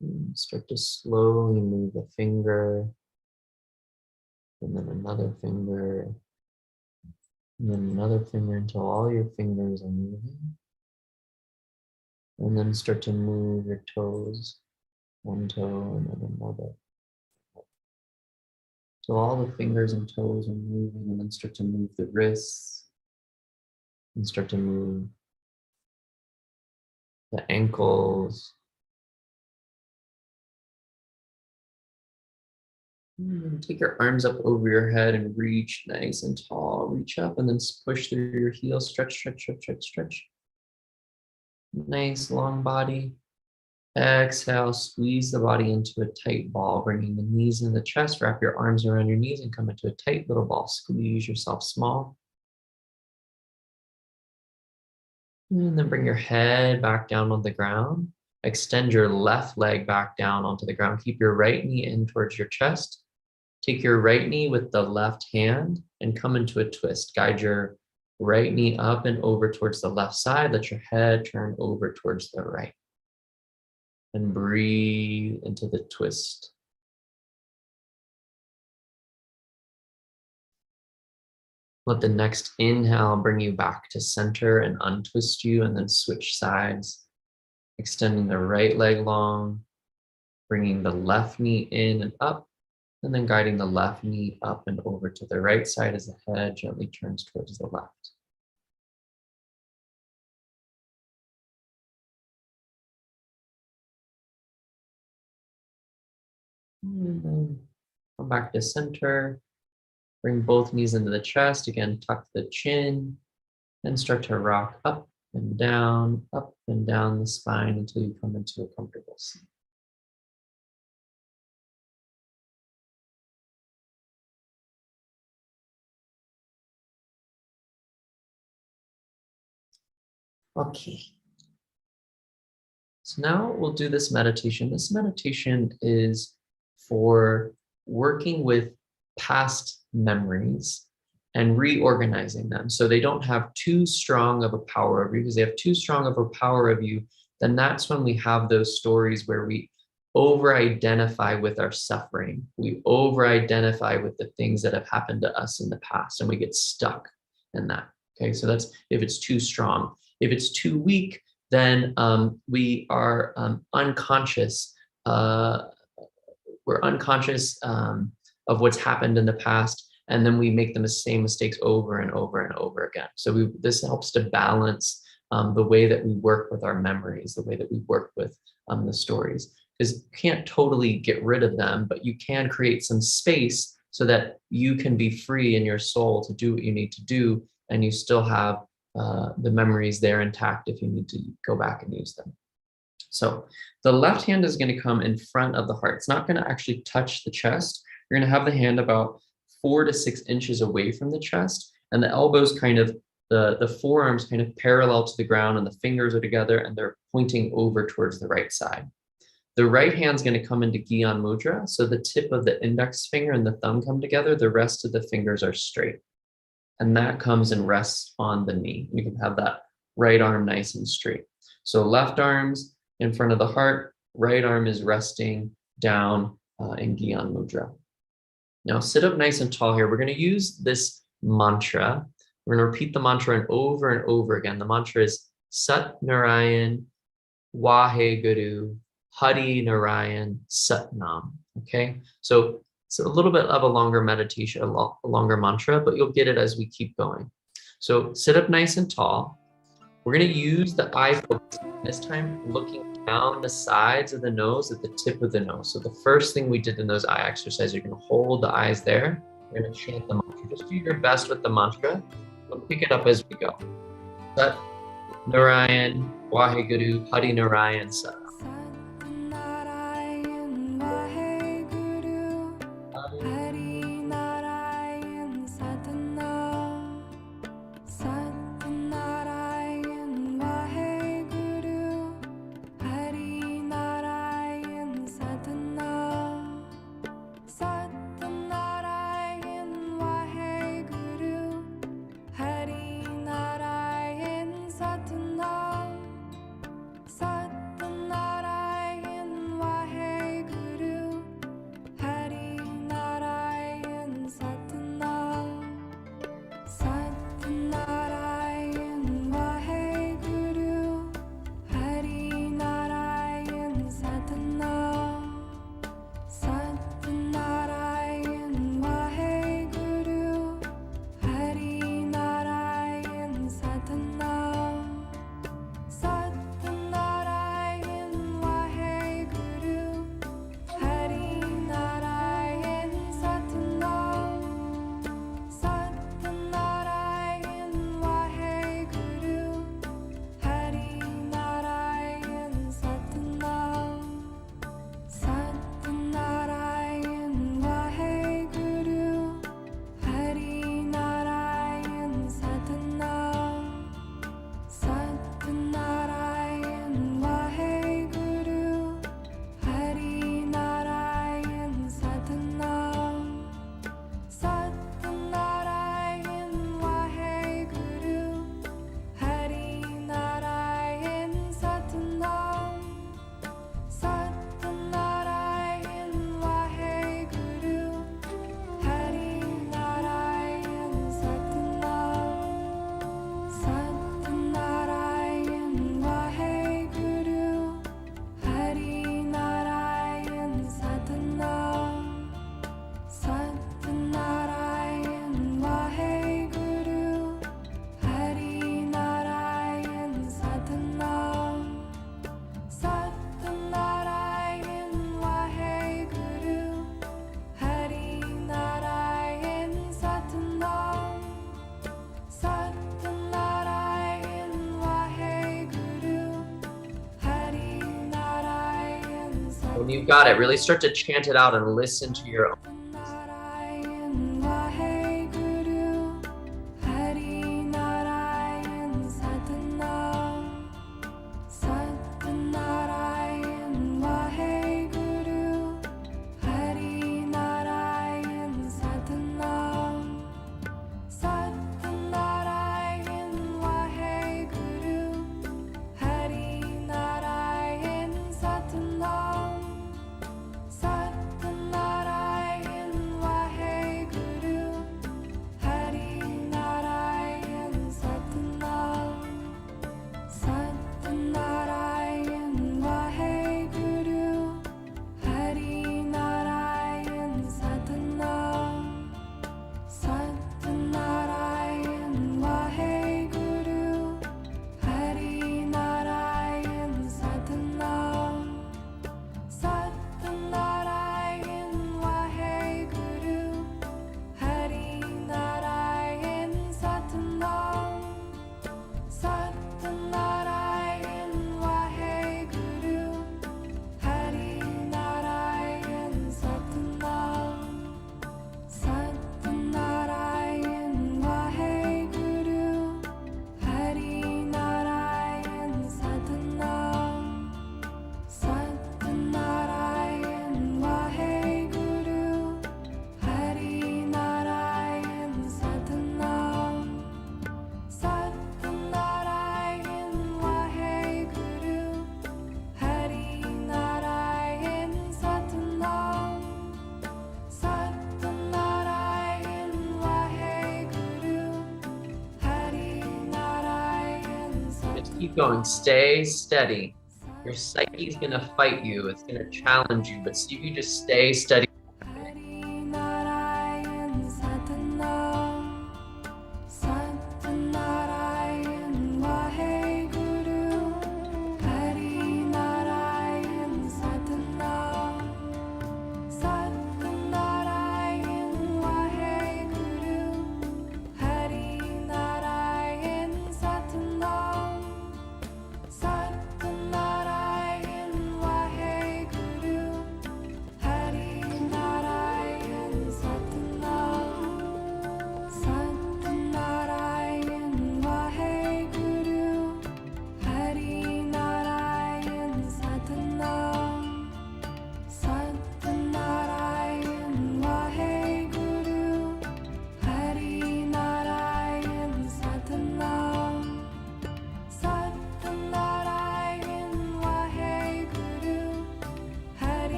Speaker 1: And start to slowly move a finger, and then another finger, and then another finger until all your fingers are moving. And then start to move your toes, one toe and then another. So all the fingers and toes are moving, and then start to move the wrists, and start to move the ankles. And then take your arms up over your head and reach nice and tall. Reach up and then push through your heels. Stretch, stretch, stretch, stretch, stretch. Nice long body. Exhale, squeeze the body into a tight ball, bringing the knees in the chest. Wrap your arms around your knees and come into a tight little ball. Squeeze yourself small. And then bring your head back down on the ground. Extend your left leg back down onto the ground. Keep your right knee in towards your chest. Take your right knee with the left hand and come into a twist. Guide your right knee up and over towards the left side. Let your head turn over towards the right. And breathe into the twist. Let the next inhale bring you back to center and untwist you, and then switch sides. Extending the right leg long, bringing the left knee in and up, and then guiding the left knee up and over to the right side as the head gently turns towards the left. And then come back to center. Bring both knees into the chest. Again, tuck the chin and start to rock up and down the spine until you come into a comfortable seat. Okay. So now we'll do this meditation. This meditation is for working with past memories and reorganizing them so they don't have too strong of a power over you. Because they have too strong of a power of you, then that's when we have those stories where we over-identify with our suffering. We over-identify with the things that have happened to us in the past, and we get stuck in that. Okay, so that's if it's too strong. If it's too weak, then we are unconscious. We're unconscious of what's happened in the past, and then we make the same mistakes over and over and over again. So this helps to balance the way that we work with our memories, the way that we work with the stories. Because you can't totally get rid of them, but you can create some space so that you can be free in your soul to do what you need to do, and you still have the memories there intact if you need to go back and use them. So the left hand is going to come in front of the heart. It's not going to actually touch the chest. You're going to have the hand about 4 to 6 inches away from the chest, and the elbows kind of, the forearms kind of parallel to the ground, and the fingers are together and they're pointing over towards the right side. The right hand's going to come into Gyan Mudra. So the tip of the index finger and the thumb come together. The rest of the fingers are straight. And that comes and rests on the knee. You can have that right arm nice and straight. So left arm's in front of the heart, right arm is resting down in Gyan Mudra. Now sit up nice and tall here. We're going to use this mantra. We're going to repeat the mantra and over again. The mantra is Sat Narayan, Waheguru, Hari Narayan, Satnam. Okay, so it's a little bit of a longer meditation, a longer mantra, but you'll get it as we keep going. So sit up nice and tall. We're going to use the eye focus this time, looking down the sides of the nose at the tip of the nose. So the first thing we did in those eye exercises, you're going to hold the eyes there, We're going to chant the mantra. Just do your best with the mantra. We'll pick it up as we go. Sat Narayan, Waheguru, Hari Narayan Sat.
Speaker 2: Satnarayan Vaheguru Hari Narayan Satnam Satnarayan Vaheguru Hari Narayan Satnam Satnarayan Vaheguru Hari Narayan Satnam Satnarayan Vaheguru Hari Narayan Satnam Satnarayan Vaheguru Hari Narayan Satnam Satnarayan Vaheguru Hari Narayan Satnam Satnarayan Vaheguru Hari Narayan Satnam Satnarayan Vaheguru Hari Narayan Satnam Satnarayan Vaheguru Hari Narayan Satnam Satnarayan Vaheguru Hari Narayan Satnam Satnarayan Vaheguru Hari Narayan Satnam Satnarayan Vaheguru Hari Narayan Satnam Satnarayan Vaheguru Hari Narayan Satnam Satnarayan Vaheguru Hari Narayan Satnam Satnarayan Vaheguru Hari Narayan Satnam Satnarayan Vaheguru Hari Narayan
Speaker 1: When you've got it, really start to chant it out and listen to your own.
Speaker 2: Satnarayan Vaheguru Hari Narayan Satnam Satnarayan Vaheguru Hari Narayan Satnam Satnarayan Vaheguru Hari Narayan Satnam Satnarayan Vaheguru Hari Narayan Satnam Satnarayan Vaheguru Hari Narayan Satnam Satnarayan Vaheguru Hari Narayan Satnam Satnarayan Vaheguru Hari Narayan Satnam Satnarayan Vaheguru Hari Narayan Satnam Satnarayan Vaheguru Hari Narayan Satnam Satnarayan Vaheguru Hari Narayan Satnam Satnarayan Vaheguru Hari Narayan Satnam Satnarayan Vaheguru Hari Narayan
Speaker 1: Just keep going. Stay steady. Your psyche is going to fight you. It's going to challenge you, but see if you just stay steady.
Speaker 2: Hari Narayan Satnam Satnarayan Vaheguru Hari Narayan Satnam Satnarayan Vaheguru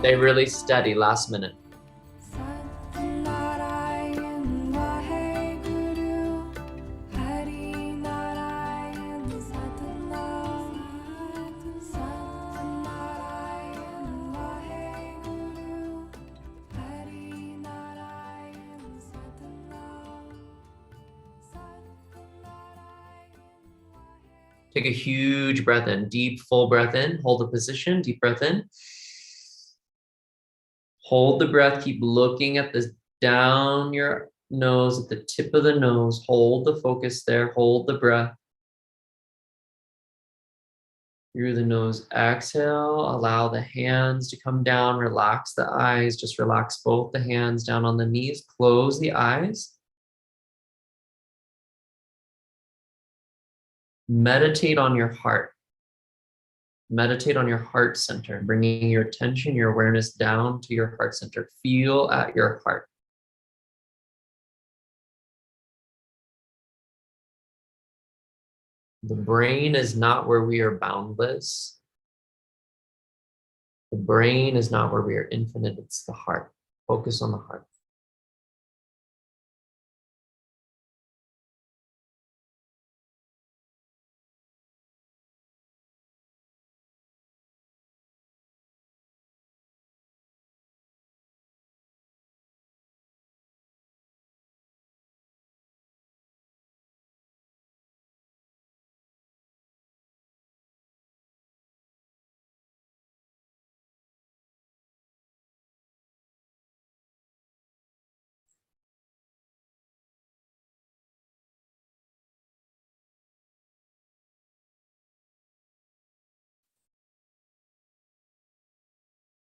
Speaker 1: Stay really steady last minute.
Speaker 2: Satnarayan Vaheguru Hari Narayan Satnam Satnarayan Vaheguru Hari Narayan Satnam Satnarayan
Speaker 1: Take a huge breath in, deep, full breath in. Hold the position, deep breath in. Hold the breath, keep looking at this down your nose, at the tip of the nose. Hold the focus there, hold the breath. Through the nose, exhale, allow the hands to come down, relax the eyes, just relax both the hands down on the knees, close the eyes. Meditate on your heart. Meditate on your heart center, bringing your attention, your awareness down to your heart center. Feel at your heart. The brain is not where we are boundless. The brain is not where we are infinite, it's the heart. Focus on the heart.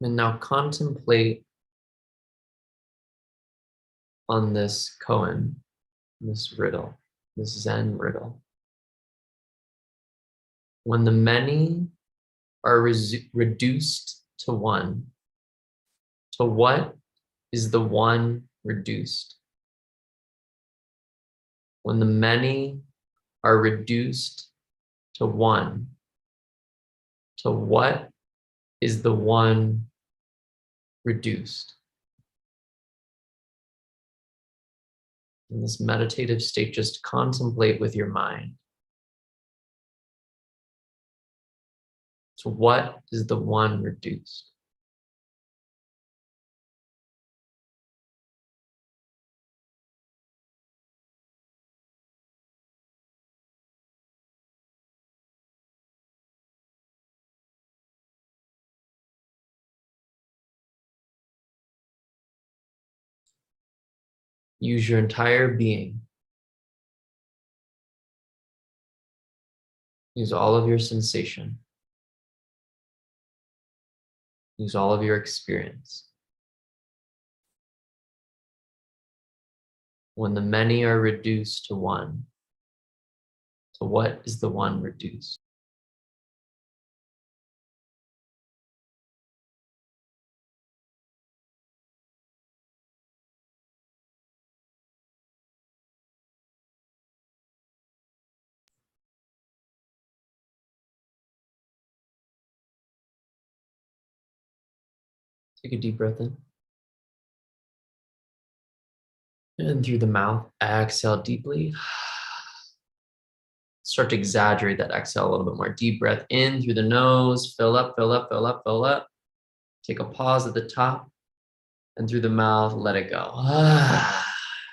Speaker 1: And now contemplate on this koan, this riddle, this Zen riddle. When the many are reduced to one, to what is the one reduced? When the many are reduced to one, to what is the one reduced? In this meditative state, just contemplate with your mind. To what is the one reduced? Use your entire being. Use all of your sensation. Use all of your experience. When the many are reduced to one, to what is the one reduced? Take a deep breath in. And through the mouth, exhale deeply. Start to exaggerate that exhale a little bit more. Deep breath in through the nose, fill up, fill up, fill up, fill up. Take a pause at the top, and through the mouth, let it go.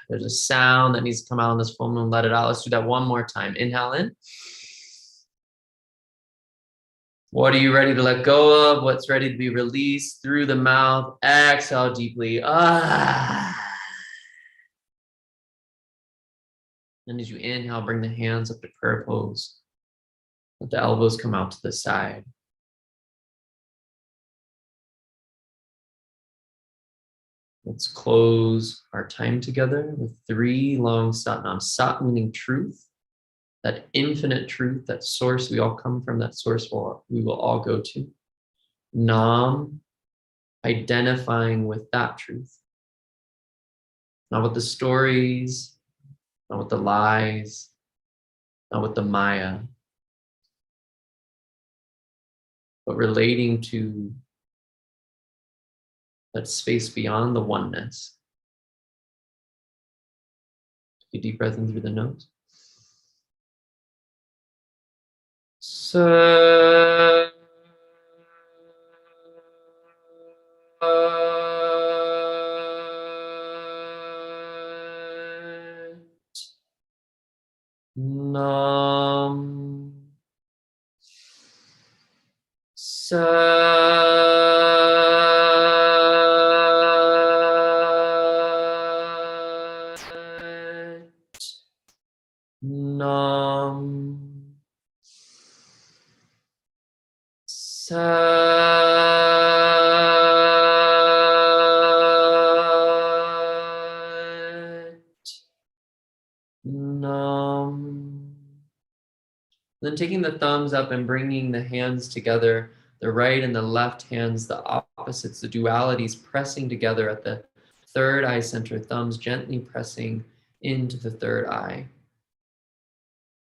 Speaker 1: There's a sound that needs to come out on this full moon, let it out. Let's do that one more time. Inhale in. What are you ready to let go of? What's ready to be released through the mouth? Exhale deeply. And as you inhale, bring the hands up to prayer pose. Let the elbows come out to the side. Let's close our time together with 3 long Satnam. Sat meaning truth, that infinite truth, that source. We all come from that source we will all go to. Nam, identifying with that truth. Not with the stories, not with the lies, not with the Maya, but relating to that space beyond the oneness. Take a deep breath in through the nose. Sat. Nam. Sat. Nam. Sat. Nam. Then taking the thumbs up and bringing the hands together, the right and the left hands, the opposites, the dualities pressing together at the third eye center, thumbs gently pressing into the third eye.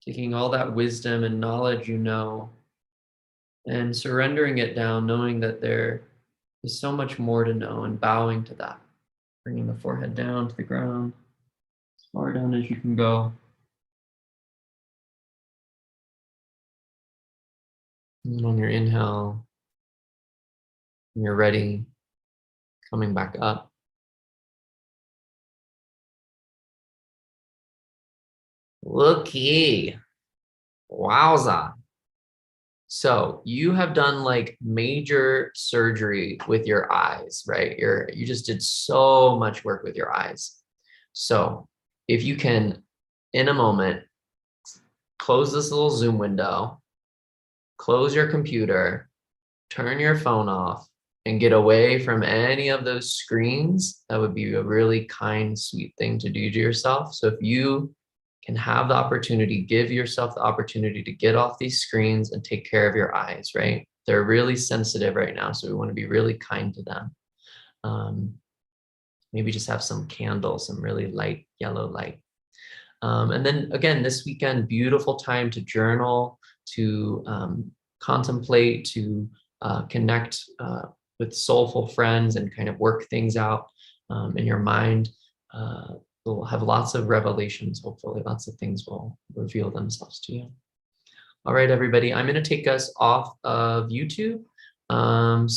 Speaker 1: Taking all that wisdom and knowledge you know and surrendering it down, knowing that there is so much more to know and bowing to that. Bringing the forehead down to the ground, as far down as you can go. And on your inhale, when you're ready, coming back up. Looky. Wowza. So you have done like major surgery with your eyes, right? You just did so much work with your eyes. So if you can, in a moment, close this little Zoom window, close your computer, turn your phone off, and get away from any of those screens, that would be a really kind, sweet thing to do to yourself. So if you can have the opportunity, give yourself the opportunity to get off these screens and take care of your eyes, right? They're really sensitive right now, so we want to be really kind to them. Maybe just have some candles, some really light yellow light. And then again, this weekend, beautiful time to journal, to contemplate, to connect with soulful friends and kind of work things out in your mind. We'll have lots of revelations, hopefully. Lots of things will reveal themselves to you. All right, everybody, I'm going to take us off of YouTube.